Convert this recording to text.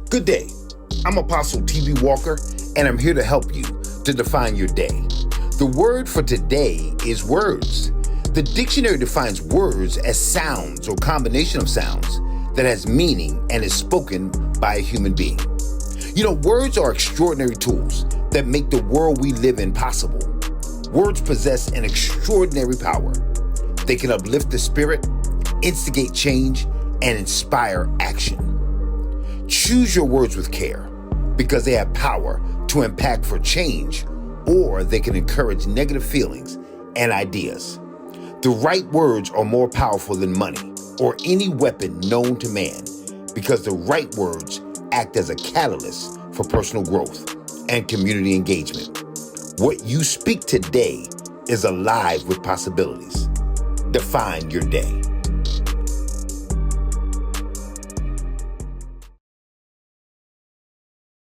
Good day. I'm Apostle T.B. Walker, and I'm here to help you to define your day. The word for today is words. The dictionary defines words as sounds or combination of sounds that has meaning and is spoken by a human being. You know, words are extraordinary tools that make the world we live in possible. Words possess an extraordinary power. They can uplift the spirit, instigate change, and inspire action. Choose your words with care because they have power to impact for change, or they can encourage negative feelings and ideas. The right words are more powerful than money or any weapon known to man because the right words act as a catalyst for personal growth and community engagement. What you speak today is alive with possibilities. Define your day.